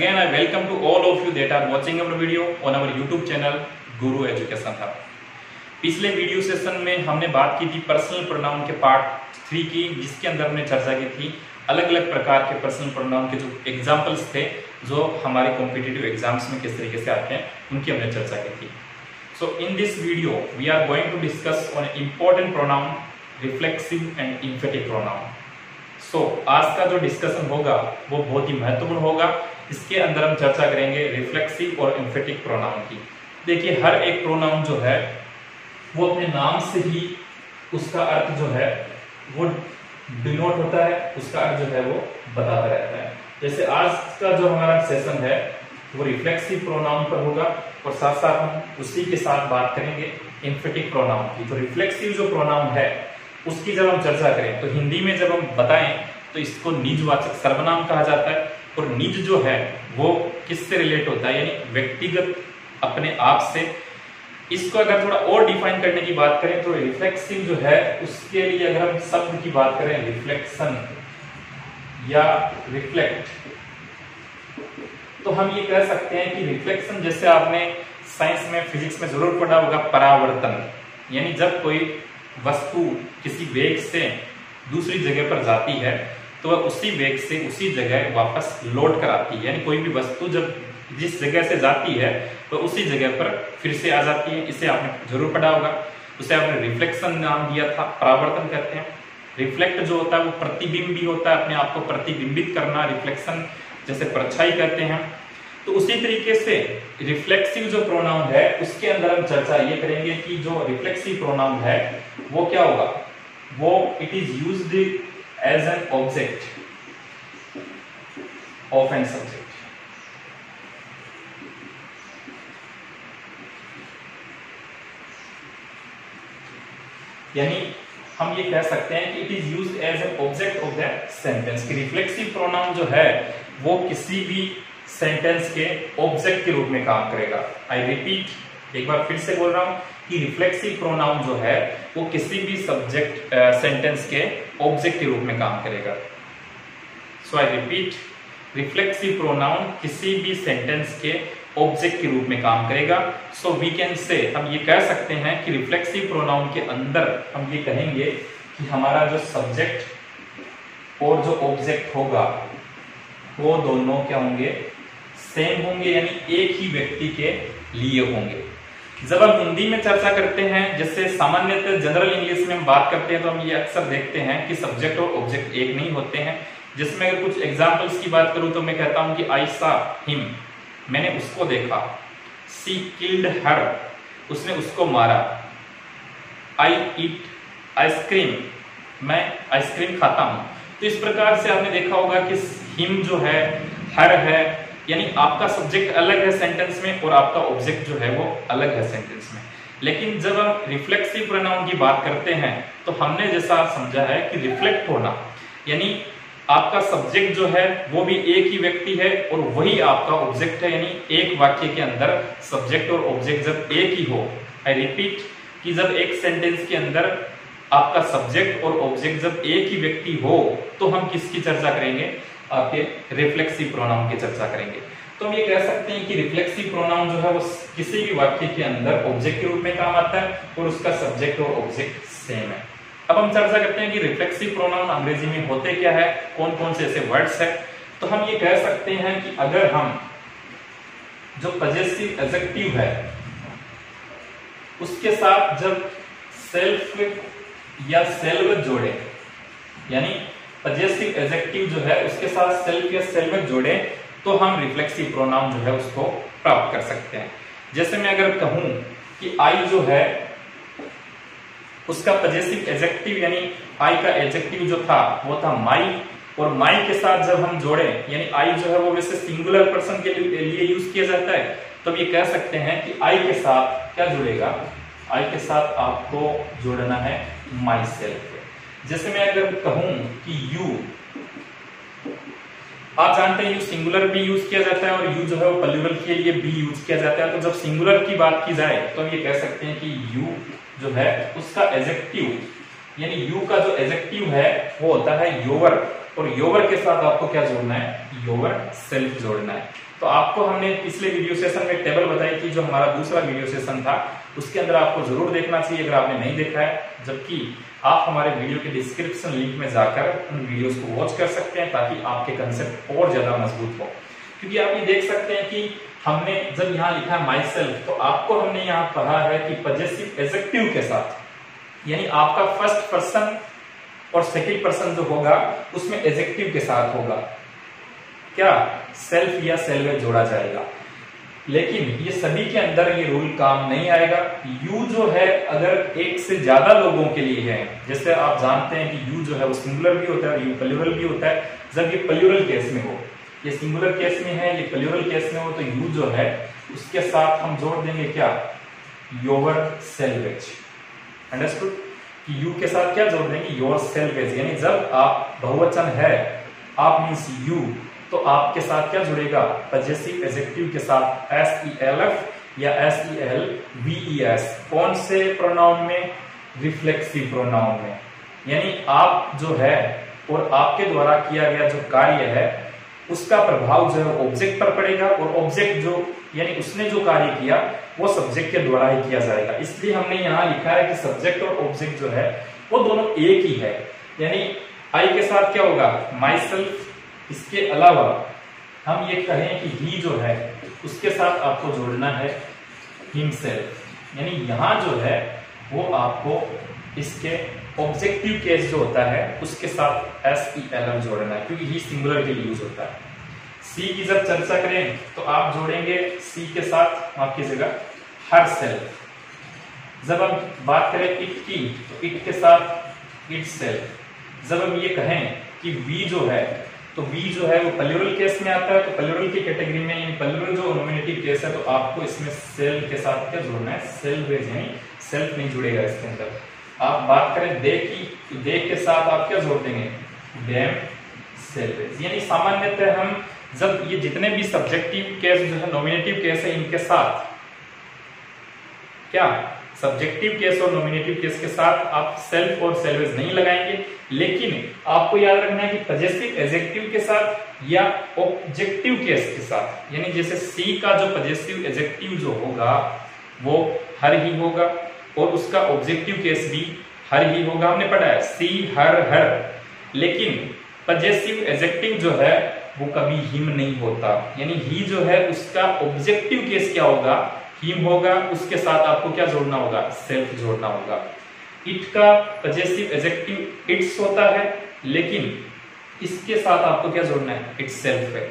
again I welcome to all of you that are watching our video on our YouTube channel Guru Education Hub। पिछले video session में हमने बात की थी personal pronoun के part 3 की, जिसके अंदर हमने चर्चा की थी अलग अलग प्रकार के पर्सनल प्रोनाउन के जो एग्जाम्पल्स थे जो हमारे कॉम्पिटिटिव एग्जाम्स में किस तरीके से आते हैं उनकी हमने चर्चा की थी। So in this video we are going to discuss on important pronoun reflexive and emphatic pronoun. So आज का जो डिस्कशन होगा वो बहुत ही महत्वपूर्ण होगा। इसके अंदर हम चर्चा करेंगे रिफ्लेक्सिव और इम्फेटिक प्रोनाउन की। देखिए हर एक प्रोनाउन जो है वो अपने नाम से ही उसका अर्थ जो है वो डिनोट होता है, उसका अर्थ जो है वो बताता रहता है। जैसे आज का जो हमारा सेशन है वो रिफ्लेक्सिव प्रोनाउन पर होगा और साथ साथ हम उसी के साथ बात करेंगे इम्फेटिक प्रोनाउन की। तो रिफ्लेक्सिव जो प्रोनाउन है उसकी जब हम चर्चा करें तो हिंदी में जब हम बताएं तो इसको निजवाचक सर्वनाम कहा जाता है। और निज जो है वो किससे रिलेट होता है, यानी व्यक्तिगत अपने आप से। इसको अगर थोड़ा और डिफाइन करने की बात करें तो रिफ्लेक्सिव जो है उसके लिए अगर हम शब्द की बात करें रिफ्लेक्शन या रिफ्लेक्ट, तो हम ये कह सकते हैं कि रिफ्लेक्शन जैसे आपने साइंस में फिजिक्स में जरूर पढ़ा होगा परावर्तन, यानी जब कोई वस्तु किसी वेग से दूसरी जगह पर जाती है तो वह उसी वेग से उसी जगह वापस लौट कर आती है। यानी कोई भी वस्तु जब जिस जगह से जाती है तो उसी जगह पर फिर से आ जाती है। इसे आपने जरूर पढ़ा होगा, उसे आपने रिफ्लेक्शन नाम दिया था, परावर्तन कहते हैं। रिफ्लेक्ट जो होता है वो प्रतिबिंब भी होता है, अपने आप को प्रतिबिंबित करना, रिफ्लेक्शन जैसे परछाई कहते हैं। तो उसी तरीके से रिफ्लेक्सिव जो प्रोनाउन है उसके अंदर हम चर्चा ये करेंगे कि जो रिफ्लेक्सिव प्रोनाउन है वो क्या होगा, वो it is used as an object of an subject. यानी हम ये कह सकते हैं कि it is used as an object of the sentence. कि रिफ्लेक्सिव प्रोनाउन जो है वो किसी भी सेंटेंस के ऑब्जेक्ट के रूप में काम करेगा। आई रिपीट, एक बार फिर से बोल रहा हूं कि रिफ्लेक्सिव प्रोनाउन जो है वो किसी भी सब्जेक्ट सेंटेंस के ऑब्जेक्ट के रूप में काम करेगा। सो आई रिपीट, रिफ्लेक्सिव प्रोनाउन किसी भी सेंटेंस के ऑब्जेक्ट के रूप में काम करेगा। सो वी कैन से, हम ये कह सकते हैं कि रिफ्लेक्सिव प्रोनाउन के अंदर हम ये कहेंगे कि हमारा जो सब्जेक्ट और जो ऑब्जेक्ट होगा वो दोनों क्या होंगे, सेम होंगे, यानी एक ही व्यक्ति के लिए होंगे। जब हम हिंदी में चर्चा करते हैं, जैसे सामान्यतः जनरल इंग्लिश में हम बात करते हैं तो हम ये अक्सर देखते हैं कि सब्जेक्ट और ऑब्जेक्ट एक नहीं होते हैं। जिसमें अगर कुछ एग्जांपल्स की बात करूं तो मैं कहता हूं कि आई सा हिम, मैंने उसको देखा। सी किल्ड हर, उसने उसको मारा। आई ईट आइसक्रीम, मैं आइसक्रीम खाता हूं। तो इस प्रकार से आपने देखा होगा कि हिम जो है, हर है, यानी आपका सब्जेक्ट अलग है सेंटेंस में और आपका ऑब्जेक्ट जो है वो अलग है सेंटेंस में। लेकिन जब हम रिफ्लेक्सिव प्रोनाउन की बात करते हैं तो हमने जैसा समझा है कि रिफ्लेक्ट होना, यानी आपका सब्जेक्ट जो है वो भी एक ही व्यक्ति है और वही आपका ऑब्जेक्ट है। यानी एक वाक्य के अंदर सब्जेक्ट और ऑब्जेक्ट जब एक ही हो, आई रिपीट कि जब एक सेंटेंस के अंदर आपका सब्जेक्ट और ऑब्जेक्ट जब एक ही व्यक्ति हो तो हम किसकी चर्चा करेंगे, आपके रिफ्लेक्सिव प्रोनाउन की चर्चा करेंगे। तो हम ये कह सकते हैं कि रिफ्लेक्सिव प्रोनाउन जो है वो किसी भी वाक्य के अंदर ऑब्जेक्ट के रूप में काम आता है और उसका सब्जेक्ट और ऑब्जेक्ट सेम है। अब हम चर्चा करते हैं कि रिफ्लेक्सिव प्रोनाउन अंग्रेजी में होते क्या है, कौन कौन से ऐसे वर्ड्स है। तो हम ये कह सकते हैं कि अगर हम जो पजेसिव एडजेक्टिव है उसके साथ जब सेल्फ या सेल्व जोड़े, यानी पजेसिव एडजेक्टिव जो है उसके साथ सेल्फ या सेल्व जोड़े तो हम रिफ्लेक्सिव प्रोनाउन जो है उसको प्राप्त कर सकते हैं। जैसे मैं अगर कहूं कि आई जो है उसका पजेसिव एडजेक्टिव यानी आई का एडजेक्टिव जो था वो था माई, और माई के साथ जब हम जोड़े, यानी आई जो है वो वैसे सिंगुलर पर्सन के लिए यूज किया जाता है, तो ये कह सकते हैं कि आई के साथ क्या जुड़ेगा, आई के साथ आपको जोड़ना है माई सेल्फ। जैसे मैं अगर कहूं कि यू, आप जानते हैं यू सिंगुलर भी यूज किया जाता है और यू जो है वो प्लूरल के लिए भी यूज किया जाता है। तो जब सिंगुलर की बात की जाए तो हम ये कह सकते हैं कि यू जो है उसका एडजेक्टिव, यानी यू का जो एडजेक्टिव है वो होता है योर, और योवर के साथ आपको क्या जोड़ना है, योवर सेल्फ जोड़ना है। तो आपको हमने पिछले वीडियो सेशन में टेबल बताई थी, जो हमारा दूसरा वीडियो सेशन था, उसके अंदर आपको जरूर देखना चाहिए अगर आपने नहीं देखा है, जबकि आप हमारे वीडियो के डिस्क्रिप्शन लिंक में जाकर उन वीडियोस को वॉच कर सकते हैं ताकि आपके कंसेप्ट और ज्यादा मजबूत हो। क्योंकि आप ये देख सकते हैं कि हमने जब यहाँ लिखा है माई सेल्फ, तो आपको हमने यहाँ पढ़ा है कि पजेसिव एडजेक्टिव के साथ, यानी आपका फर्स्ट पर्सन और सेकंड पर्सन जो होगा उसमें एडजेक्टिव के साथ होगा क्या, सेल्फ या सेल्फ जोड़ा जाएगा। लेकिन ये सभी के अंदर ये रूल काम नहीं आएगा। यू जो है अगर एक से ज्यादा लोगों के लिए है, जैसे आप जानते हैं कि यू जो है वो सिंगुलर भी होता है, यू प्लूरल भी होता है। जब ये प्लूरल केस में हो, ये सिंगुलर केस में है, ये प्लूरल केस में हो, तो यू जो है उसके साथ हम जोड़ देंगे क्या, योर सेल्वेज। अंडरस्टूड कि यू के साथ क्या जोड़ देंगे, योर सेल्वेज। यानी जब आप बहुवचन है, आप मीन्स यू, तो आपके साथ क्या जुड़ेगा, पजेसिव एडजेक्टिव के साथ SELF या SELVES। कौन से प्रोनाउन में, रिफ्लेक्सिव प्रोनाउन में। यानी आप जो है और आपके द्वारा किया गया जो कार्य है उसका प्रभाव जो है ऑब्जेक्ट पर पड़ेगा, और ऑब्जेक्ट जो यानी उसने जो कार्य किया वो सब्जेक्ट के द्वारा ही किया जाएगा। इसलिए हमने यहाँ लिखा है कि सब्जेक्ट और ऑब्जेक्ट जो है वो दोनों एक ही है। यानी आई के साथ क्या होगा, माई सेल्फ। इसके अलावा हम ये कहें कि ही जो है उसके साथ आपको जोड़ना है हिमसेल्फ। यानी यहां जो है वो आपको इसके ऑब्जेक्टिव केस जो होता है उसके साथ SELF जोड़ना है, क्योंकि ही सिंगुलर के लिए यूज होता है। सी की जब चर्चा करें तो आप जोड़ेंगे सी के साथ, माफ कीजिएगा, हर सेल्फ। जब हम बात करें इट की तो इट के साथ इट सेल्फ। जब हम ये कहें कि वी जो है, तो वी जो है वो प्लूरल केस में आता है, तो प्लूरल की कैटेगरी में, यानी प्लूरल जो नॉमिनेटिव केस है, तो आपको इसमें सेल्फ के साथ क्या जोड़ना है, सेल्वेज। यानी सेल्फ नहीं जुड़ेगा इसके अंदर। आप बात करें दे की, तो दे के साथ आप क्या जोड़ देंगे, देम सेल्वेज। यानी सामान्यतः हम जब ये जितने भी सब्जेक्टिव केस जो है, नॉमिनेटिव केस है, इनके साथ क्या, सब्जेक्टिव केस और नॉमिनेटिव केस के साथ आप सेल्फ और सेल्वेज नहीं लगाएंगे। लेकिन आपको याद रखना है कि पजेसिव एडजेक्टिव के साथ या ऑब्जेक्टिव केस के साथ, यानी जैसे सी का जो पजेसिव एडजेक्टिव जो होगा वो हर ही होगा, और उसका ऑब्जेक्टिव केस भी हर ही होगा। हमने पढ़ा है सी हर। लेकिन पजेसिव एडजेक्टिव जो है वो कभी हिम नहीं होता। यानी ही जो है उसका ऑब्जेक्टिव केस क्या होगा, हिम होगा। उसके साथ आपको क्या जोड़ना होगा, सेल्फ जोड़ना होगा। इट का पजेसिव एडजेक्टिव इट्स होता है, लेकिन इसके साथ आपको क्या जोड़ना है, इट्स सेल्फ है।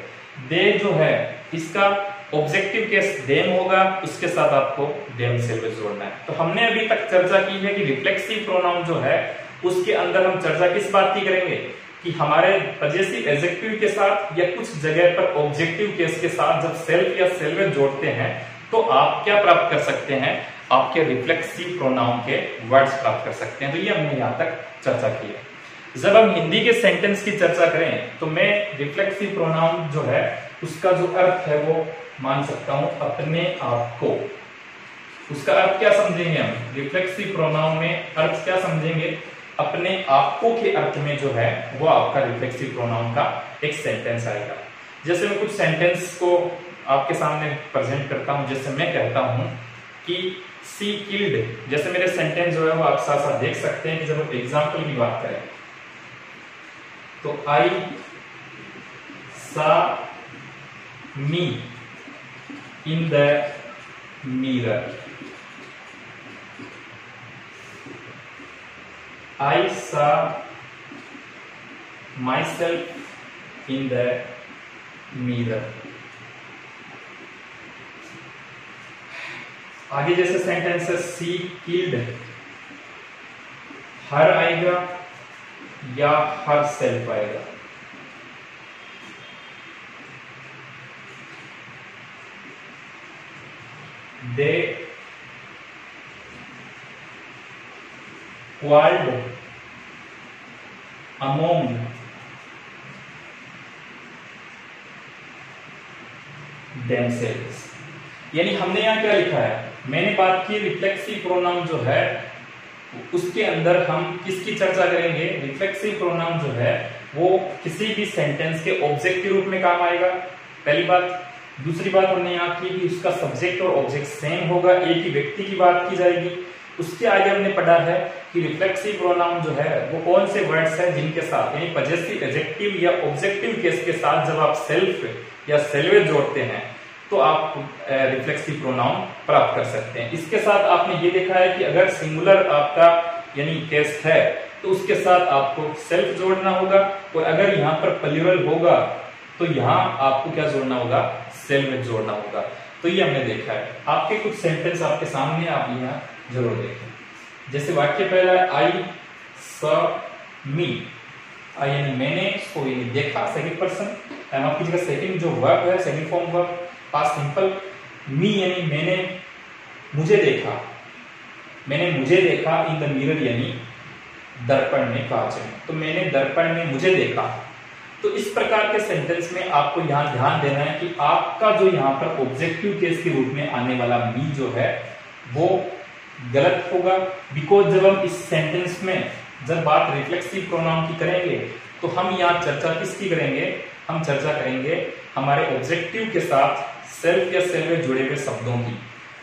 दे जो है इसका ऑब्जेक्टिव केस देम होगा, उसके साथ आपको देम सेल्फ जोड़ना है। तो हमने अभी तक चर्चा की है कि रिफ्लेक्सिव प्रोनाउन जो है उसके अंदर हम चर्चा किस बात की करेंगे कि हमारे पजेसिव एडजेक्टिव के साथ या कुछ जगह पर ऑब्जेक्टिव केस के साथ जब सेल्फ या सेल्फ जोड़ते हैं तो आप क्या प्राप्त कर सकते हैं, आपके रिफ्लेक्सिव प्रोनाउन के वर्ड्स प्राप्त कर सकते हैं। तो ये हमने यहाँ तक चर्चा की है। जब हम हिंदी के सेंटेंस की चर्चा करें तो मैं रिफ्लेक्सिव प्रोनाउन जो है उसका जो अर्थ है वो मान सकता हूं अपने आप को। उसका अर्थ क्या समझेंगे हम, रिफ्लेक्सिव प्रोनाउन में अर्थ क्या समझेंगे, अपने आप को के अर्थ में जो है वो आपका रिफ्लेक्सिव प्रोनाउन का एक सेंटेंस आएगा। जैसे मैं कुछ सेंटेंस को आपके सामने प्रेजेंट करता हूं। जैसे मैं कहता हूं कि सी किल्ड, जैसे मेरे सेंटेंस जो है वो आप साथ साथ देख सकते हैं कि जब हम एग्जाम्पल की बात करें तो I saw me in the mirror. I saw myself in the mirror। आगे जैसे सेंटेंस है सी किल्ड, हर आएगा या हर सेल्फ आएगा। दे quarreled among themselves। यानी हमने यहां क्या लिखा है, मैंने बात की रिफ्लेक्सिव प्रोनाउन जो है उसके अंदर हम किसकी चर्चा करेंगे, रिफ्लेक्सिव प्रोनाउन जो है वो किसी भी सेंटेंस के ऑब्जेक्ट के रूप में काम आएगा, पहली बात। दूसरी बात हमने यहाँ की कि उसका सब्जेक्ट और ऑब्जेक्ट सेम होगा, एक ही व्यक्ति की बात की जाएगी। उसके आगे हमने पढ़ा है कि रिफ्लेक्सिव प्रोनाउन जो है वो कौन से वर्ड्स हैं जिनके साथ, यानी पजेसिव एडजेक्टिव या ऑब्जेक्टिव केस के साथ जब आप सेल्फ या सेल्वेज जोड़ते हैं तो आप रिफ्लेक्सिव प्रोनाउन प्राप्त कर सकते हैं। इसके साथ आपने ये देखा है कि अगर सिंगुलर आपका यानी केस है तो उसके साथ आपको सेल्फ जोड़ना होगा, और अगर यहाँ पर प्लूरल होगा तो यहाँ आपको क्या जोड़ना होगा, सेल्वेज जोड़ना होगा। तो ये हमने देखा है। आपके कुछ सेंटेंस आपके सामने, आप यहाँ जरूर देखें। जैसे वाक्य पहला है आई सॉ मी, आई यानी मैंने, सो यानी देखा, सेकंड पर्सन, एम आपकी जगह सेकंड जो वर्ब है second form verb, past simple. Me यानी मैंने मुझे देखा, मैंने मुझे देखा इन द मिरर यानी दर्पण में, कांच में, तो मैंने दर्पण में मुझे देखा। तो इस प्रकार के सेंटेंस में आपको यहाँ ध्यान देना है कि आपका जो यहाँ पर ऑब्जेक्टिव केस के रूप में आने वाला मी जो है वो गलत होगा, बिकॉज जब हम इस सेंटेंस में जब बात रिफ्लेक्सिव प्रोनाउन की करेंगे तो हम यहाँ चर्चा किसकी करेंगे, हम चर्चा करेंगे हमारे ऑब्जेक्टिव के साथ सेल्फ या सेल्फ में जुड़े हुए शब्दों की।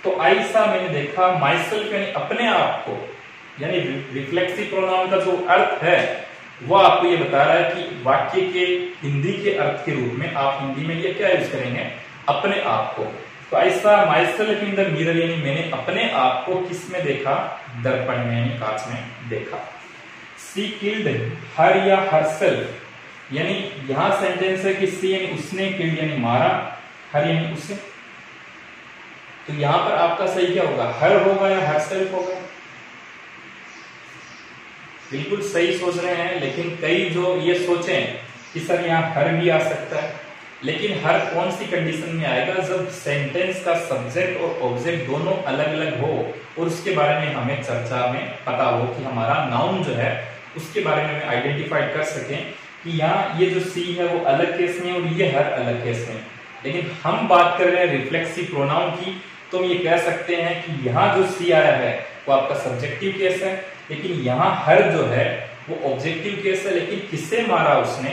तो ऐसा मैंने देखा, माई सेल्फ यानी अपने आप को, यानी रिफ्लेक्सिव प्रोनाउन का जो अर्थ है वो आपको ये बता रहा है कि वाक्य के हिंदी के अर्थ के रूप में आप हिंदी में ये क्या यूज करेंगे, अपने आप को। तो ऐसा my self in the mirror यानी मैंने अपने आप को किस में देखा, दर्पण में यानी कांच में देखा। सी किल्ड हर या हरसेल्फ, यानी यहां सेंटेंस है कि सी यानी उसने, किल्ड यानी मारा, हर यानी उसे। तो यहां पर आपका सही क्या होगा, हर होगा या हरसेल्फ होगा? बिल्कुल सही सोच रहे हैं, लेकिन कई जो ये सोचें कि सर यहाँ हर भी आ सकता है, लेकिन हर कौन सी कंडीशन में आएगा, जब सेंटेंस का सब्जेक्ट और ऑब्जेक्ट दोनों अलग अलग हो और उसके बारे में हमें चर्चा में पता हो कि हमारा नाउन जो है उसके बारे में हमें आइडेंटिफाई कर सकें कि यहाँ ये जो सी है वो अलग केस में और ये हर अलग केस में। लेकिन हम बात कर रहे हैं रिफ्लेक्सिव प्रोनाउन की, तो ये कह सकते हैं कि यहाँ जो सी आया है वो आपका सब्जेक्टिव केस है, लेकिन यहाँ हर जो है वो ऑब्जेक्टिव केस है, लेकिन किससे मारा उसने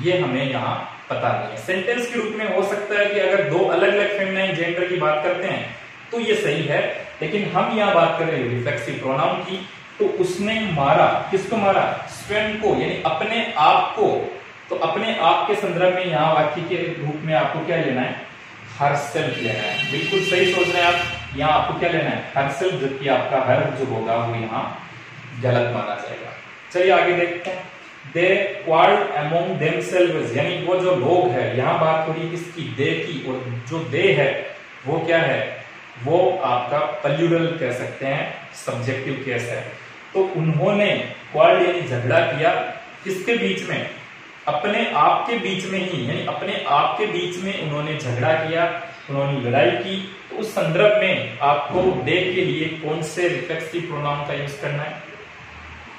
ये हमें यहाँ पता नहीं है। सेंटेंस के रूप में हो सकता है कि अगर दो अलग अलग फेमिनाइन जेंडर की बात करते हैं तो ये सही है, लेकिन हम यहाँ बात कर रहे हैं रिफ्लेक्सिव प्रोनाउन की, तो उसने मारा, किसको मारा, स्वयं को, यानी अपने आप को। तो अपने आप के संदर्भ में यहाँ वाक्य के रूप में आपको क्या लेना है, हरसेल्फ लेना है। बिल्कुल सही सोच रहे हैं आप, यहाँ आपको क्या लेना है, हरसेल्फ, जबकि आपका हर जो होगा वो यहाँ गलत माना जाएगा। चलिए आगे देखते हैं। They quarreled among themselves, यानी वो जो लोग है, यहाँ बात हो रही है किसकी, दे की, और जो दे है वो क्या है, वो आपका प्लूरल कह सकते हैं, सब्जेक्टिव केस है। तो उन्होंने क्वार्रेल यानी झगड़ा किया, किसके बीच में, अपने आप के बीच में ही, यानी अपने आप के बीच में उन्होंने झगड़ा किया, उन्होंने लड़ाई की। तो उस संदर्भ में आपको दे के लिए कौन से रिफ्लेक्सिव प्रोनाउन का यूज करना है,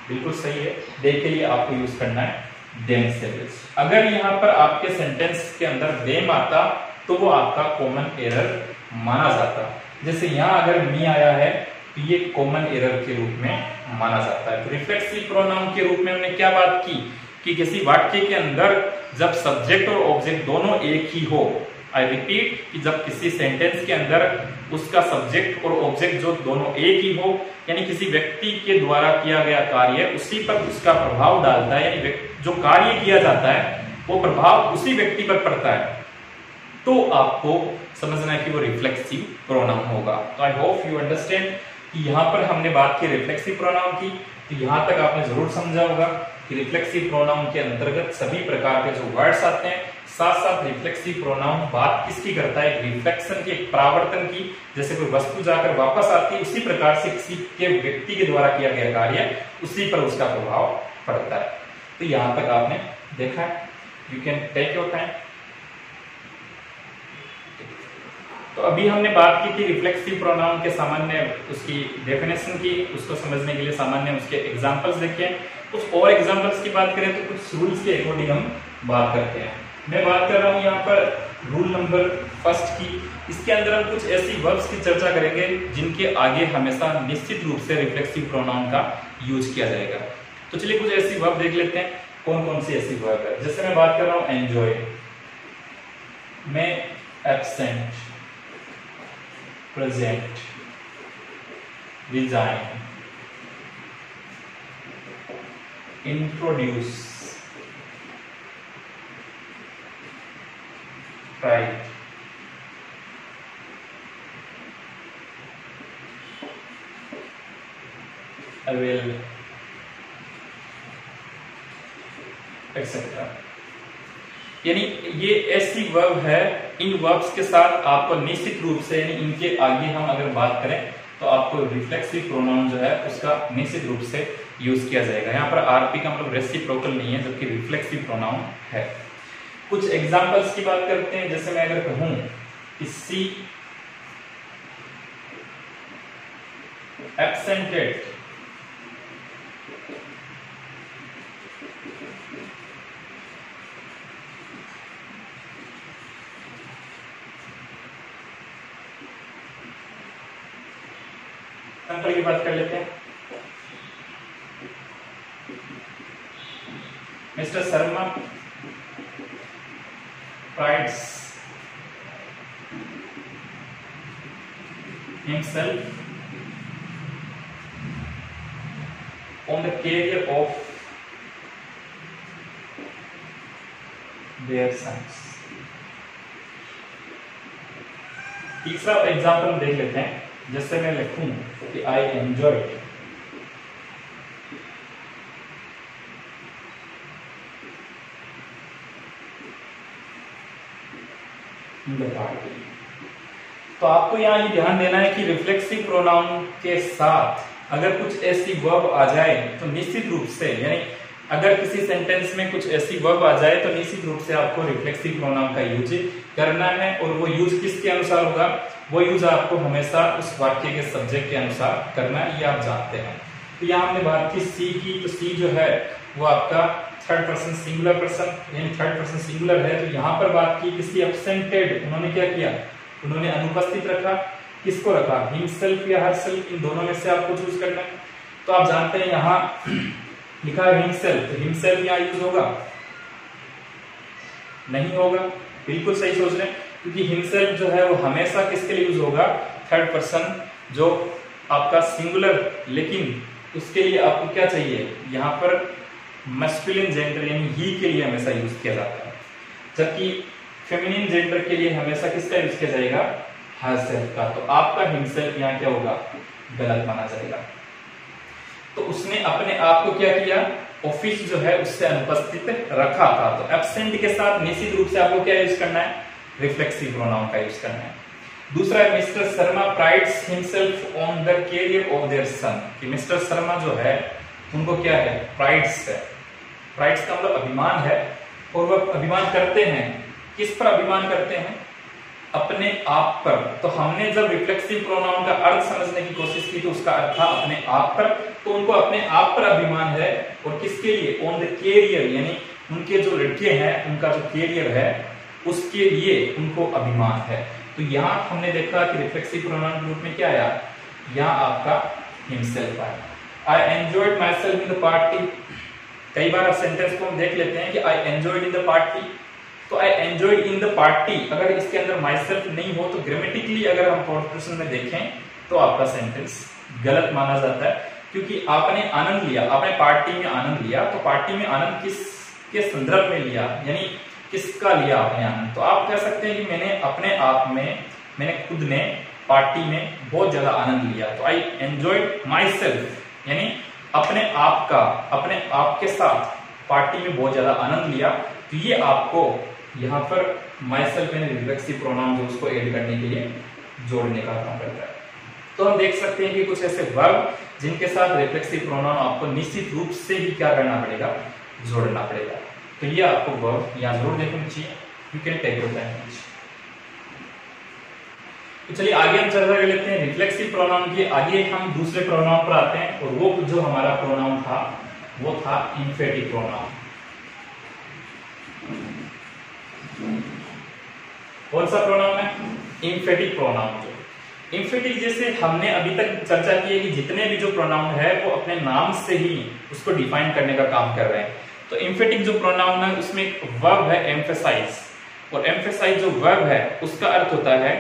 बिल्कुल सही है, दे के लिए आपको यूज करना है देमसेल्व्स। अगर यहाँ पर आपके सेंटेंस के अंदर देम आता तो वो आपका कॉमन एरर माना जाता। जैसे यहाँ अगर मी आया है तो ये कॉमन एरर के रूप में माना जाता है। तो रिफ्लेक्सिव प्रोनाउन के रूप में हमने क्या बात की कि किसी वाक्य के अंदर जब सब्जेक्ट और ऑब्जेक्ट दोनों एक ही हो, आई रिपीट कि जब किसी सेंटेंस के अंदर उसका सब्जेक्ट और ऑब्जेक्ट जो दोनों एक ही हो, यानी किसी व्यक्ति के द्वारा किया गया कार्य उसी पर उसका प्रभाव डालता है, यानी जो कार्य किया जाता है वो प्रभाव उसी व्यक्ति पर पड़ता है, तो आपको समझना है कि वो रिफ्लेक्सिव प्रोनाउन होगा। तो आई होप यू अंडरस्टैंड कि यहाँ पर हमने बात की रिफ्लेक्सिव प्रोनाउन की, तो यहाँ तक आपने जरूर समझा होगा कि रिफ्लेक्सिव प्रोनाउन के अंतर्गत सभी प्रकार के जो वर्ड्स आते हैं, साथ साथ रिफ्लेक्सिव प्रोनाउन बात किसकी करता है, रिफ्लेक्शन की, एक परावर्तन की। जैसे कोई वस्तु जाकर वापस आती है, उसी प्रकार से किसी के व्यक्ति के द्वारा किया गया कार्य उसी पर उसका प्रभाव पड़ता है। तो यहां तक आपने देखा है, you can take your time. तो अभी हमने बात की थी रिफ्लेक्सिव प्रोनाउन के सामान्य उसकी डेफिनेशन की, उसको समझने के लिए सामान्य उसके एग्जांपल्स देखे। कुछ और एग्जांपल्स की बात करें तो कुछ रूल्स के अकॉर्डिंग हम बात करते हैं। मैं बात कर रहा हूं यहाँ पर रूल नंबर फर्स्ट की। इसके अंदर हम कुछ ऐसी वर्ब्स की चर्चा करेंगे जिनके आगे हमेशा निश्चित रूप से रिफ्लेक्सिव प्रोनाउन का यूज किया जाएगा। तो चलिए कुछ ऐसी वर्ब देख लेते हैं। कौन कौन सी ऐसी वर्ब है। जैसे मैं बात कर रहा हूं एंजॉय में absent, present, resign, introduce, right, avail, etcetera. यानी ये ऐसी वर्ब है, इन वर्ब्स के साथ आपको निश्चित रूप से, यानी इनके आगे हम अगर बात करें तो आपको रिफ्लेक्सिव प्रोनाउन जो है उसका निश्चित रूप से यूज किया जाएगा। यहाँ पर आरपी का मतलब रेसिप्रोकल नहीं है, जबकि रिफ्लेक्सिव प्रोनाउन है। कुछ एग्जांपल्स की बात करते हैं। जैसे मैं अगर कहूं कि सी एब्सेंटेड एग्जांपल की बात कर लेते हैं। Mister Sharma prides himself on the career of their sons। तीसरा एग्जाम्पल देख लेते हैं। जैसे मैं लिखूं कि आई एंजॉय पार्टी। तो आपको यहां ये ध्यान देना है कि रिफ्लेक्सिव प्रोनाउन के साथ अगर कुछ ऐसी वर्ब आ जाए तो निश्चित रूप से, यानी अगर किसी सेंटेंस में कुछ ऐसी वर्ब आ जाए तो निश्चित रूप से आपको रिफ्लेक्सिव प्रोनाउन का यूज करना है। और वो यूज किसके अनुसार होगा? वो यूज आपको हमेशा उस वाक्य के सब्जेक्ट के अनुसार करना है, ये आप जानते हैं। तो यहाँ हमने बात की सी की, तो सी जो है वो आपका थर्ड पर्सन सिंगुलर पर्सन, यानी थर्ड पर्सन सिंगुलर है। तो यहाँ पर बात की किसी एब्सेंटेड, उन्होंने क्या किया? उन्होंने अनुपस्थित रखा। किसको रखा? हिमसेल्फ या हरसेल्फ, इन दोनों में से आपको चूज करना है। तो आप जानते हैं यहाँ लिखा है हिमसेल्फ, तो हिमसेल्फ यहाँ यूज होगा? नहीं होगा। बिल्कुल सही सोच रहे हैं, क्योंकि हिमसेल्फ जो है वो हमेशा किसके लिए यूज होगा? थर्ड पर्सन जो आपका सिंगुलर, लेकिन उसके लिए आपको क्या चाहिए? यहाँ पर मैस्कुलिन जेंडर यानी ही के लिए हमेशा यूज किया जाता है, जबकि फेमिनिन जेंडर के लिए हमेशा किसका यूज किया जाएगा? हरसेल्फ का। तो आपका हिमसेल्फ यहाँ क्या होगा? गलत माना जाएगा। तो उसने अपने आप को क्या किया? ऑफिस जो है उससे अनुपस्थित रखा था। तो एब्सेंट के साथ निश्चित रूप से आपको क्या यूज करना है? रिफ्लेक्सिव प्रोनाउन का यूज करना है। दूसरा है Mr Sharma prides himself on the career of their son, कि मिस्टर शर्मा जो है उनको क्या है? प्राइड्स है। प्राइड्स का मतलब अभिमान है, और वह अभिमान करते हैं। किस पर अभिमान करते हैं? अपने आप पर। तो हमने जब रिफ्लेक्सिव प्रोनाउन का अर्थ समझने की कोशिश की तो उसका अर्थ था अपने आप पर। तो उनको अपने आप पर अभिमान है, और किसके लिए? ऑन द कैरियर, यानी उनके जो लड़के हैं उनका जो कैरियर है उसके लिए उनको अभिमान है। तो यहाँ हमने देखा कि रिफ्लेक्सिव प्रोनाउन ग्रुप में क्या आया? यहाँ आपका हिमसेल्फ आया। I enjoyed myself in the party. कई बार सेंटेंस को हम देख लेते हैं कि I enjoyed in the party. तो I enjoyed in the party, अगर इसके अंदर माई सेल्फ नहीं हो तो ग्रामेटिकली अगर हम प्रोपोजिशन में देखें तो आपका सेंटेंस गलत माना जाता है, क्योंकि आपने आनंद लिया, आपने पार्टी में आनंद लिया। तो पार्टी में आनंद किसके संदर्भ में लिया, यानी किसका लिया आपने आनंद? तो आप कह सकते हैं कि मैंने अपने आप में, मैंने खुद ने पार्टी में बहुत ज्यादा आनंद लिया। तो आई एंजॉयड माई सेल्फ, यानी अपने आप का, अपने आप के साथ पार्टी में बहुत ज्यादा आनंद लिया। तो ये आपको यहाँ पर माई सेल्फ यानी रिफ्लेक्सिव प्रोनाउन जो उसको ऐड करने के लिए जोड़ने का काम करता है। तो हम देख सकते हैं कि कुछ ऐसे वर्ब जिनके साथ रिफ्लेक्सिव प्रोनाउन आपको निश्चित रूप से ही क्या करना पड़ेगा? जोड़ना पड़ेगा। तो ये आपको वर्ब यहाँ जरूर देखना चाहिए। You can take your time. तो चलिए आगे हम चर्चा कर लेते हैं रिफ्लेक्सिव प्रोनाउन की। आगे हम दूसरे प्रोनाउन पर आते हैं, और वो जो हमारा प्रोनाउन था वो था इंफेटिक प्रोनाउन। कौन सा प्रोनाउन है? इंफेटिक प्रोनाउन। जो इंफेटिक, जैसे हमने अभी तक चर्चा की है कि जितने भी जो प्रोनाउन है वो अपने नाम से ही उसको डिफाइन करने का काम कर रहे हैं। तो एम्फेटिक जो प्रोनाउन है उसमें एक वर्ब है एम्फेसाइज, और एम्फेसाइज जो वर्ब है उसका अर्थ होता है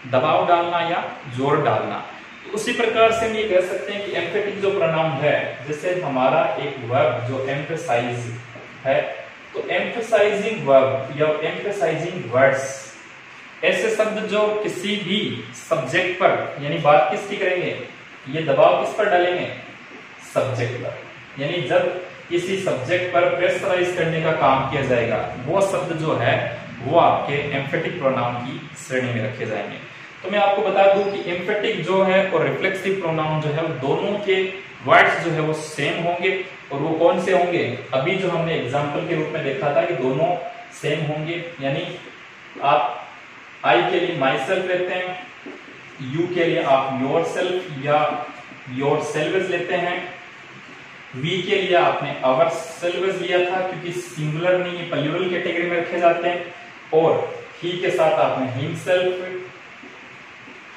दबाव डालना या जोर डालना। तो उसी प्रकार से हम ये कह सकते हैं कि एम्फेटिक जो प्रोनाउन है, जैसे हमारा एक वर्ब जो एम्फेसाइज है, तो एम्फेसाइजिंग वर्ब या एम्फेसाइजिंग वर्ड्स, ऐसे शब्द जो किसी भी सब्जेक्ट पर, यानी बात किसकी करेंगे, ये दबाव किस पर डालेंगे, सब्जेक्ट पर, यानी जब किसी सब्जेक्ट पर प्रेशराइज करने का काम किया जाएगा, वो शब्द जो है वो आपके एम्फेटिक प्रोनाउन की श्रेणी में रखे जाएंगे। तो मैं आपको बता दूं कि एम्फेटिक जो है और रिफ्लेक्सिव प्रोनाउन जो है वो दोनों के वर्ड्स जो है वो सेम होंगे, और वो कौन से होंगे, अभी जो हमने एग्जांपल के रूप में देखा था कि दोनों सेम होंगे। यानी आप आई के लिए माई सेल्फ लेते हैं, यू के लिए आप योर सेल्फ या योर सेल्व्स लेते हैं, वी के लिए आपने आवर सेल्व्स लिया था क्योंकि सिंगुलर नहीं, ये प्लूरल कैटेगरी में रखे जाते हैं, और ही के साथ आपने हिमसेल्फ,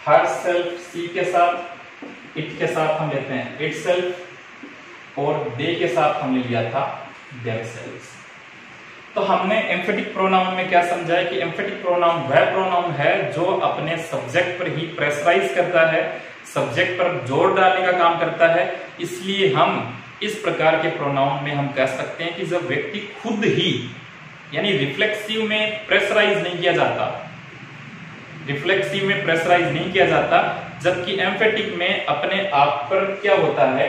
हर सेल्फ, सी के साथ, इट के साथ हम लेते हैं इटसेल्फ, और दे के साथ हमने लिया था देमसेल्व्स। तो हमने एम्फेटिक प्रोनाउन में क्या समझा है कि एम्फेटिक प्रोनाउन वह प्रोनाउन है जो अपने सब्जेक्ट पर ही प्रेशराइज करता है, सब्जेक्ट पर जोर डालने का काम करता है। इसलिए हम इस प्रकार के प्रोनाउन में हम कह सकते हैं कि जब व्यक्ति खुद ही, यानी रिफ्लेक्सिव में प्रेशराइज नहीं किया जाता, रिफ्लेक्सिव में प्रेशराइज नहीं किया जाता, जबकि एम्फेटिक में अपने आप पर क्या होता है,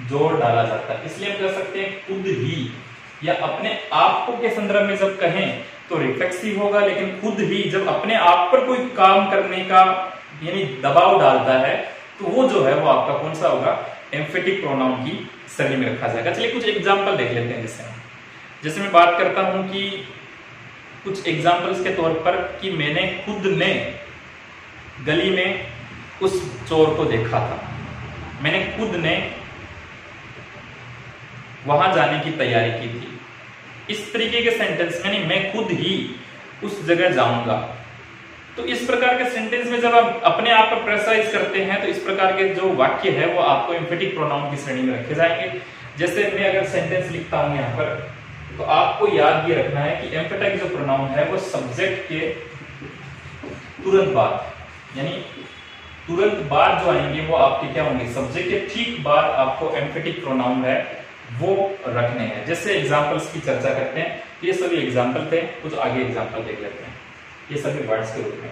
जोर डाला जाता है। इसलिए हम कह सकते हैं खुद ही या अपने आप को के संदर्भ में जब कहें तो रिफ्लेक्सिव होगा, लेकिन खुद ही जब अपने आप पर कोई काम करने का यानी दबाव डालता है तो वो जो है वो आपका कौन सा होगा, एम्फेटिक प्रोनाउन की श्रेणी में रखा जाएगा। चलिए कुछ एग्जांपल देख लेते हैं। जैसे मैं बात करता हूं कि कुछ एग्जांपल्स के तौर पर कि मैंने खुद ने गली में उस चोर को देखा था, मैंने खुद ने वहां जाने की तैयारी की थी। इस तरीके के सेंटेंस में, मैं खुद ही उस जगह जाऊंगा। तो इस प्रकार के सेंटेंस में जब आप अपने आप पर प्रेशराइज करते हैं तो इस प्रकार के जो वाक्य है वो आपको एम्फेटिक प्रोनाउन की श्रेणी में रखे जाएंगे। जैसे मैं अगर सेंटेंस लिखता हूं यहाँ पर, तो आपको याद ये रखना है कि एम्फेटिक जो प्रोनाउन है वो सब्जेक्ट के तुरंत बाद, यानी तुरंत बाद जो आएंगे वो आपके क्या होंगे, सब्जेक्ट के ठीक बाद आपको एम्फेटिक प्रोनाउन है वो रखने हैं। जैसे एग्जांपल्स की चर्चा करते हैं, ये सभी एग्जांपल थे, कुछ आगे एग्जांपल देख लेते हैं, ये सभी वर्ड्स के रूप में।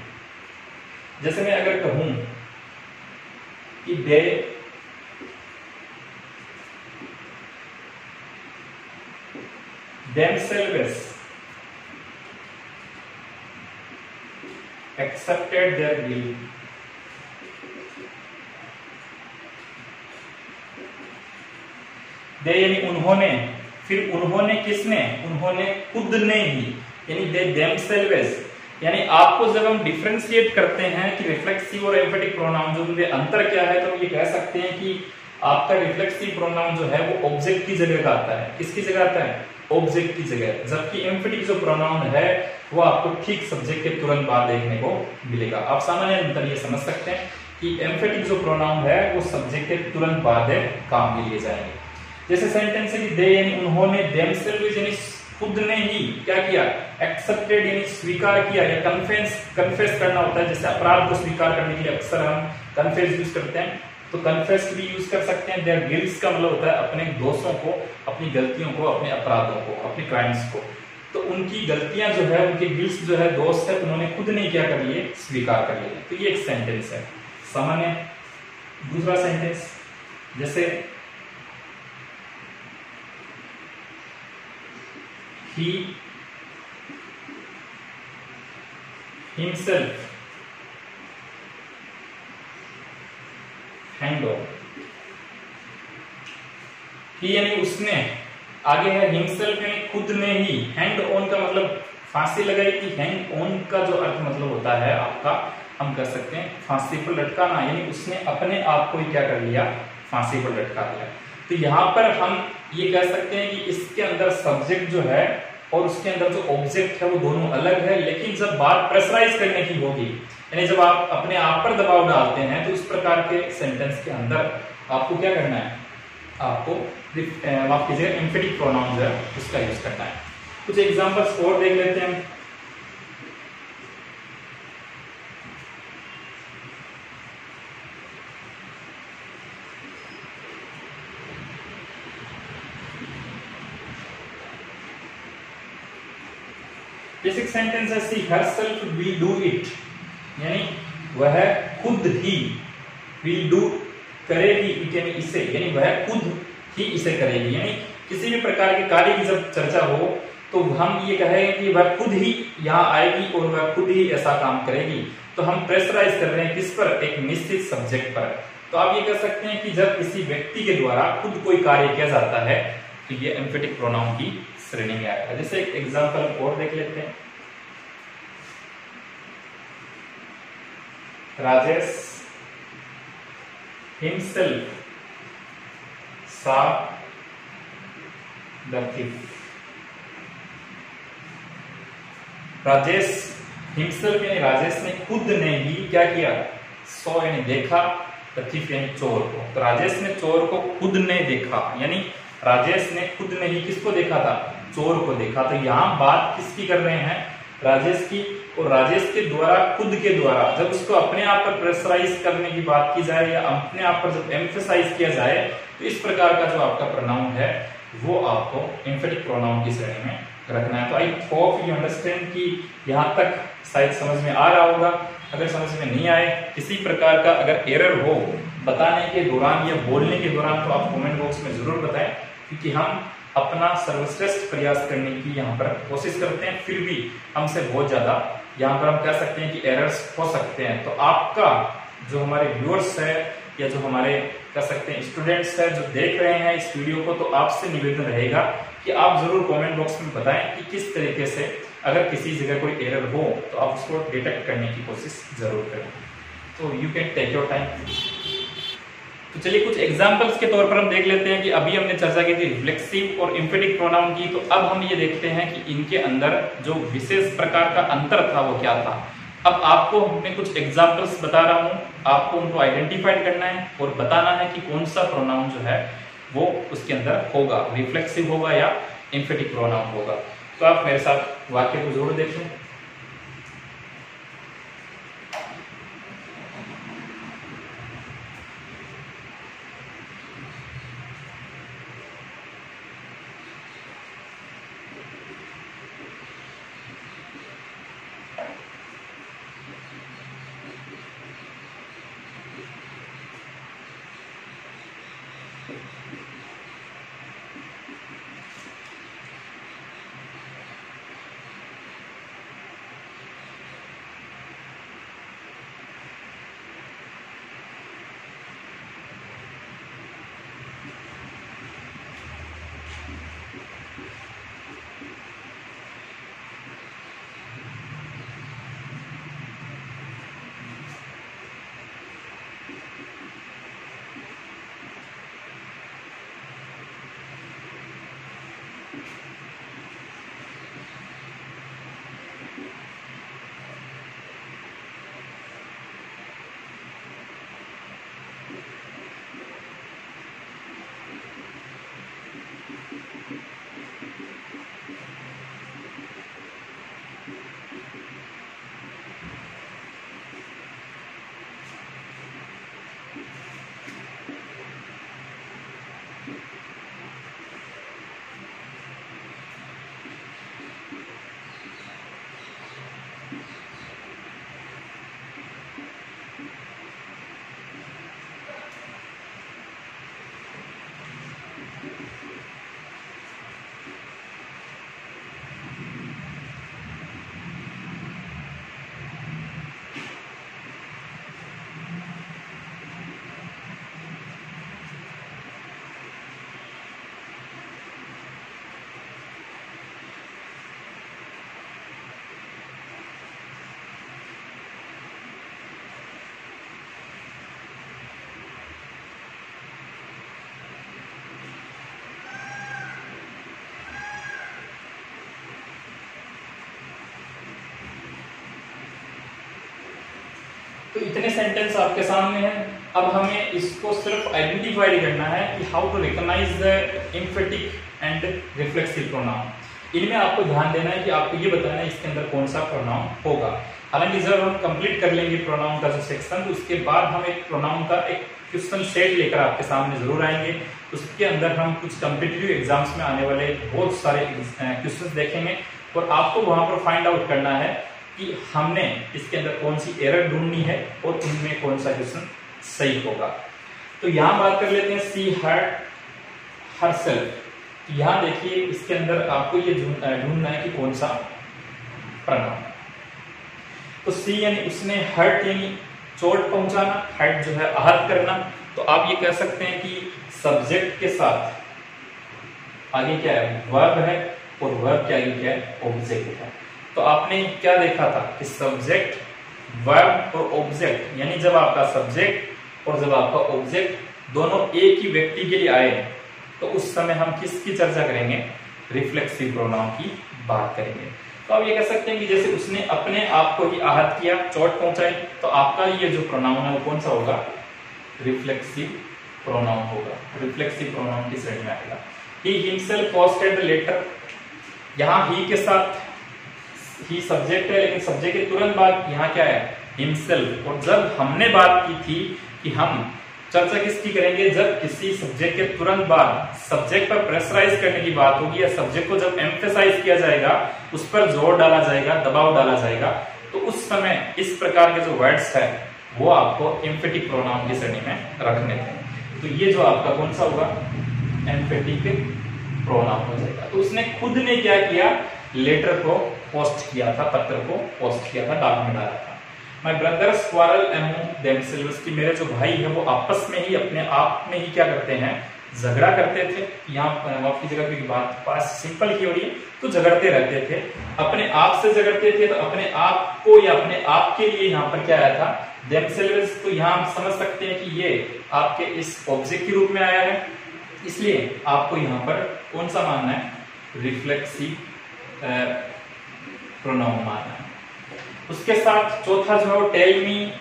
जैसे मैं अगर कहूं कि दे themselves accepted their guilt, दे यानी उन्होंने, फिर उन्होंने किसने, उन्होंने खुद ने ही, यानी दे themselves, यानी आपको जब हम डिफरेंशिएट करते हैं कि रिफ्लेक्सिव और एम्फेटिक प्रोनाउन जो उनमें अंतर क्या है, तो ये कह सकते हैं कि आपका रिफ्लेक्सिव प्रोनाउन जो है वो ऑब्जेक्ट की जगह का आता है। किसकी जगह आता है, ऑब्जेक्ट की जगह, जबकि एम्फेटिक जो प्रोनाउन है वो आपको ठीक सब्जेक्ट के तुरंत बाद देखने को मिलेगा। आप सामान्य अंतर ये समझ सकते हैं कि एम्फेटिक जो प्रोनाउन है वो सब्जेक्ट के तुरंत बाद काम में लिए जाएंगे। जैसे सेंटेंस है कि दे यानी उन्होंने, themselves यानी खुद ने ही क्या किया, एक्सेप्टेड यानी स्वीकार किया, या कन्फेस करना होता है। जैसे अपराध को स्वीकार करने के लिए अक्सर हम कन्फेस यूज करते हैं, तो कन्फेस भी यूज कर सकते हैं। देयर गिल्ट्स का मतलब होता है अपने दोषों को, अपनी गलतियों को, अपने अपराधों को, अपने क्राइम्स को। तो उनकी गलतियां जो है, उनके गिल्ट्स जो है, दोष है, उन्होंने खुद नहीं क्या कर लिए, स्वीकार कर लिए। तो ये एक सेंटेंस है सामान्य। दूसरा सेंटेंस जैसे he himself hanged on, he यानी उसने, आगे है himself यानी खुद ने ही, हैंड ऑन का मतलब फांसी लगाई थी। हैंड ऑन का जो अर्थ मतलब होता है आपका, हम कह सकते हैं फांसी पर लटकाना, यानी उसने अपने आप को ही क्या कर लिया, फांसी पर लटका दिया। तो यहाँ पर हम ये कह सकते हैं कि इसके अंदर सब्जेक्ट जो है और उसके अंदर जो ऑब्जेक्ट है वो दोनों अलग है, लेकिन जब बात प्रेशराइज करने की होगी, यानी जब आप अपने आप पर दबाव डालते हैं, तो इस प्रकार के सेंटेंस के अंदर आपको क्या करना है, आपको माफ कीजिएगा एम्फेटिक प्रोनाउन जो है उसका यूज करना है। कुछ एग्जांपल्स और देख लेते हैं। बेसिक सेंटेंस है सी हरसेल्फ विल डू इट, यानी वह खुद ही विल डू करेगी, इट यानी इसे, यानी वह खुद ही इसे करेगी। यानी किसी भी प्रकार के कार्य की जब चर्चा हो तो हम ये कहें कि वह खुद ही यहाँ आएगी और वह खुद ही ऐसा काम करेगी, तो हम प्रेशराइज कर रहे हैं किस पर, एक निश्चित सब्जेक्ट पर। तो आप ये कह सकते हैं कि जब किसी व्यक्ति के द्वारा खुद कोई कार्य किया जाता है तो ये एम्फेटिक प्रोनाउन की श्रेणी में आएगा। जैसे एक एग्जांपल और देख लेते हैं। Rajesh himself saw the thief। Rajesh himself यानी राजेश ने खुद ने ही क्या किया, सौ यानी देखा, द thief यानी चोर को। तो राजेश ने चोर को खुद ने देखा, यानी राजेश ने खुद ने ही किसको देखा था, चोर को देखा। तो यहाँ बात किसकी कर रहे हैं, राजेश की। और राजेश के द्वारा, खुद के द्वारा जब उसको अपने आप पर प्रेशराइज करने की बात की जाए या अपने आप पर जब एम्फेसाइज किया जाए तो इस प्रकार का जो आपका प्रोनाउन है वो आपको एम्फेटिक प्रोनाउन की श्रेणी में रखना है। तो आई होप यू अंडरस्टैंड कि यहाँ तक शायद समझ में आ रहा होगा। अगर समझ में नहीं आए, किसी प्रकार का अगर एरर हो बताने के दौरान या बोलने के दौरान, तो आप कमेंट बॉक्स में जरूर बताएं, क्योंकि हम अपना सर्वश्रेष्ठ प्रयास करने की यहाँ पर कोशिश करते हैं। फिर भी हमसे बहुत ज्यादा यहाँ पर हम कह सकते हैं कि एरर्स हो सकते हैं। तो आपका जो हमारे व्यूअर्स है या जो हमारे कह सकते हैं स्टूडेंट्स है जो देख रहे हैं इस वीडियो को, तो आपसे निवेदन रहेगा कि आप जरूर कमेंट बॉक्स में बताएं कि किस तरीके से अगर किसी जगह कोई एरर हो तो आप उसको डिटेक्ट करने की कोशिश जरूर करें। तो you can take your time. तो चलिए कुछ एग्जांपल्स के तौर पर हम देख लेते हैं कि अभी हमने चर्चा की थी रिफ्लेक्सिव और एम्फेटिक प्रोनाउन की, तो अब हम ये देखते हैं कि इनके अंदर जो विशेष प्रकार का अंतर था वो क्या था। अब आपको मैं कुछ एग्जांपल्स बता रहा हूं, आपको उनको आइडेंटिफाइड करना है और बताना है कि कौन सा प्रोनाउन जो है वो उसके अंदर होगा, रिफ्लेक्सिव होगा या एम्फेटिक प्रोनाउन होगा। तो आप मेरे साथ वाक्य को जरूर देखें। तो इतने सेंटेंस आपके सामने हैं। अब हमें इसको सिर्फ आइडेंटिफाई करना है कि how to recognise the emphatic and reflexive pronoun. इनमें आपको ध्यान देना है कि आपको ये बताना है इसके अंदर कौन सा प्रोनाउन होगा। हालांकि जब हम कंप्लीट कर लेंगे प्रोनाउन का जो सेक्शन, तो उसके बाद हम एक प्रोनाउन का एक क्वेश्चन सेट लेकर आपके सामने जरूर आएंगे। उसके अंदर हम कुछ कॉम्पिटिटिव एग्जाम्स में आने वाले बहुत सारे क्वेश्चंस देखेंगे और आपको वहां पर फाइंड आउट करना है कि हमने इसके अंदर कौन सी एरर ढूंढनी है और उनमें कौन सा क्वेश्चन सही होगा। तो यहां बात कर लेते हैं सी हर्ट हरसेल्फ। यहां देखिए इसके अंदर आपको ये ढूंढना है कि कौन सा प्रोनाउन। तो सी यानी उसने हर्ट यानी चोट पहुंचाना, हर्ट जो है आहत करना। तो आप ये कह सकते हैं कि सब्जेक्ट के साथ आगे क्या है, वर्ब है, और वर्ब के आगे क्या है, ऑब्जेक्ट है। तो आपने क्या देखा था कि सब्जेक्ट, वर्ब और ऑब्जेक्ट, यानी जब आपका सब्जेक्ट और जब आपका ऑब्जेक्ट दोनों एक ही व्यक्ति के लिए आए तो उस समय हम किसकी चर्चा करेंगे, रिफ्लेक्सिव प्रोनाउन की बात करेंगे। तो आप ये कह सकते हैं कि जैसे उसने अपने आप को ही आहत किया, चोट पहुंचाई, तो आपका ये जो प्रोनाउन है वो कौन सा होगा, रिफ्लेक्सिव प्रोनाउन होगा। रिफ्लेक्सिव प्रोनाउन की श्रेणी में आएगा। He himself posted the letter. यहाँ ही के साथ ही सब्जेक्ट है, लेकिन सब्जेक्ट के तुरंत बाद यहाँ क्या है, हिमसेल्फ। और जब हमने बात की थी कि हम चर्चा किसकी करेंगे, जब किसी सब्जेक्ट के तुरंत बाद सब्जेक्ट पर प्रेशराइज करने की बात होगी या सब्जेक्ट को जब एम्फेसाइज किया जाएगा, उस पर जोर डाला जाएगा, दबाव डाला जाएगा, तो उस समय इस प्रकार के जो वर्ड्स है वो आपको एम्फेटिक प्रोनाउन की श्रेणी में रखने थे। तो ये जो आपका कौन सा होगा, एम्फेटिक प्रोनाउन हो जाएगा। तो उसने खुद ने क्या किया, लेटर को पोस्ट किया था, पत्र को पोस्ट किया था, डाक में डाला था। My brothers quarrel among themselves, कि मेरे जो भाई है वो आपस में ही अपने आप में ही क्या करते हैं, झगड़ा करते थे। यहाँ वर्ब की जगह की बात पास सिंपल की हो रही है, तो झगड़ते रहते थे, अपने आप से झगड़ते थे। तो अपने आप को या अपने आप के लिए यहाँ पर क्या आया था, themselves। तो यहाँ हम समझ सकते हैं कि ये आपके इस ऑब्जेक्ट के रूप में आया है, इसलिए आपको यहाँ पर कौन सा मानना है, रिफ्लेक्सिव प्रोनाउन मानना है। उसके साथ चौथा जो है वो टेल मी,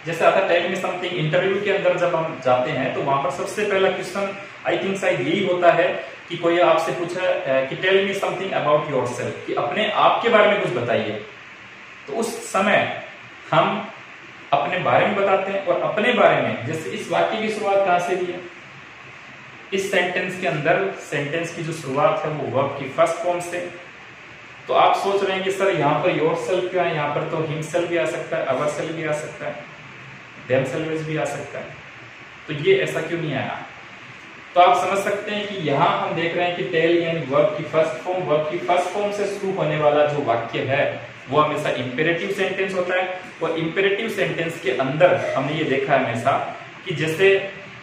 जैसे आता टेल मी समथिंग। इंटरव्यू के अंदर जब हम जाते हैं तो वहां पर सबसे पहला क्वेश्चन आई थिंक शायद यही होता है कि कोई आपसे पूछा कि tell me something about yourself, कि अपने आप के बारे में कुछ बताइए। तो उस समय हम अपने बारे में बताते हैं, और अपने बारे में जैसे इस वाक्य की शुरुआत कहां से हुई है, इस सेंटेंस के अंदर सेंटेंस की जो शुरुआत है वो वर्ब की फर्स्ट फॉर्म से। तो आप सोच रहे हैं कि सर यहाँ पर योरसेल्फ क्यों है, यहाँ पर तो हिमसेल्फ भी आ सकता है, अवरसेल्फ भी आ सकता है, देमसेल्व्स भी आ सकता है, तो ये ऐसा क्यों नहीं आया। तो आप समझ सकते हैं कि यहाँ हम देख रहे हैं कि टेल यानी वर्ब की फर्स्ट फॉर्म, वर्ब की फर्स्ट फॉर्म से शुरू होने वाला जो वाक्य है वो हमेशा इंपेरेटिव सेंटेंस होता है। और इंपेरेटिव सेंटेंस के अंदर हमने ये देखा है हमेशा कि जैसे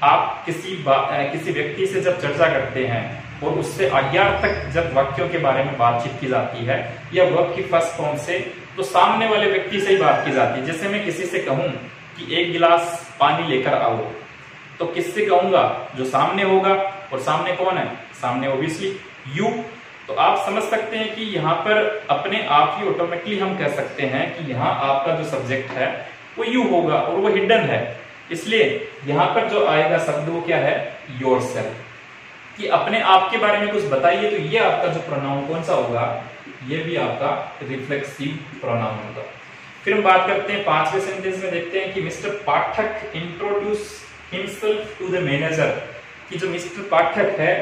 आप किसी व्यक्ति से जब चर्चा करते हैं और उससे आज्ञार्थक जब वाक्यों के बारे में बातचीत की जाती है या वर्ब की फर्स्ट फॉर्म से, तो सामने वाले व्यक्ति से ही बात की जाती है। जैसे मैं किसी से कहूं कि एक गिलास पानी लेकर आओ, तो किससे कहूंगा, जो सामने होगा, और सामने कौन है, सामने ओब्वियसली यू। तो आप समझ सकते हैं कि यहाँ पर अपने आप ही ऑटोमेटिकली हम कह सकते हैं कि यहाँ आपका जो सब्जेक्ट है वो यू होगा और वो हिडन है, इसलिए यहाँ पर जो आएगा शब्द वो क्या है, योरसेल्फ, कि अपने आप के बारे में कुछ बताइए। तो ये आपका जो प्रोनाउन कौन सा होगा, ये भी आपका रिफ्लेक्सिव प्रोनाउन होगा। फिर हम बात करते हैं पांचवें सेंटेंस में, देखते हैं कि mister Pathak introduce himself to the manager, कि जो मिस्टर पाठक है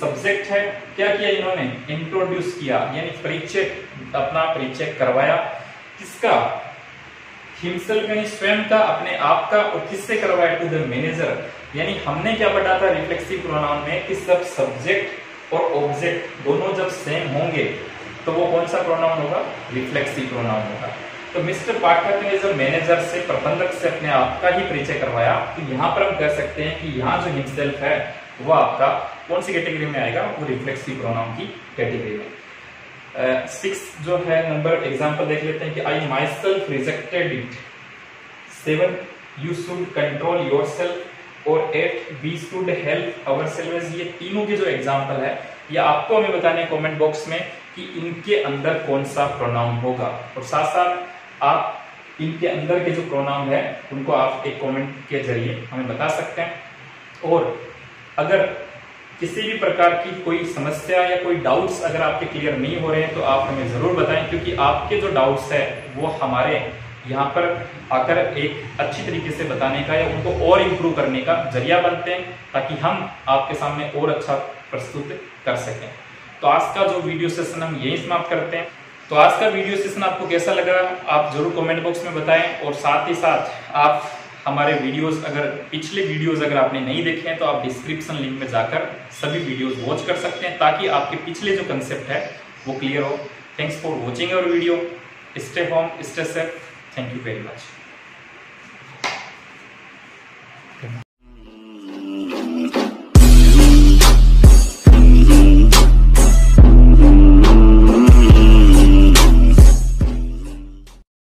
सब्जेक्ट है, क्या किया इन्होंने, इंट्रोड्यूस किया यानी परिचय, अपना परिचय करवाया। किसका, हिमसेल्फ यानी स्वयं का, अपने आप का, और किससे करवाया, टू द मैनेजर। यानी हमने क्या पढ़ा था रिफ्लेक्सिव प्रोनाउन में कि सब सब्जेक्ट और ऑब्जेक्ट दोनों जब सेम होंगे तो वो कौन सा प्रोनाउन होगा, रिफ्लेक्सिव प्रोनाउन होगा। तो मिस्टर पाठक ने जब मैनेजर से, प्रबंधक से अपने आप का ही परिचय करवाया, तो यहाँ पर हम कह सकते हैं कि यहाँ जो हिमसेल्फ है वो आपका कौन सी कैटेगरी में आएगा, वो रिफ्लेक्सिव प्रोनाउन की कैटेगरी में। 6 जो है नंबर एग्जांपल देख लेते हैं कि I myself rejected it. 7 you should control yourself, और 8 वी शुड हेल्प अवरसेल्व्स। ये तीनों के जो एग्जांपल है ये आपको हमें बताने कमेंट बॉक्स में कि इनके अंदर कौन सा प्रोनाउन होगा, और साथ साथ आप इनके अंदर के जो प्रोनाउन है उनको आप एक कमेंट के जरिए हमें बता सकते हैं। और अगर किसी भी प्रकार की कोई समस्या या कोई डाउट्स अगर आपके क्लियर नहीं हो रहे हैं तो आप हमें जरूर बताएं, क्योंकि आपके जो डाउट्स है वो हमारे यहाँ पर आकर एक अच्छी तरीके से बताने का या उनको और इम्प्रूव करने का जरिया बनते हैं, ताकि हम आपके सामने और अच्छा प्रस्तुत कर सकें। तो आज का जो वीडियो सेशन हम यही समाप्त करते हैं। तो आज का वीडियो सेशन आपको कैसा लगा आप जरूर कमेंट बॉक्स में बताएं, और साथ ही साथ आप हमारे वीडियोस अगर पिछले वीडियोस अगर आपने नहीं देखे हैं तो आप डिस्क्रिप्शन लिंक में जाकर सभी वीडियोस वॉच कर सकते हैं, ताकि आपके पिछले जो कंसेप्ट है वो क्लियर हो। Thanks for watching our video. Stay home, stay safe. Thank you very much.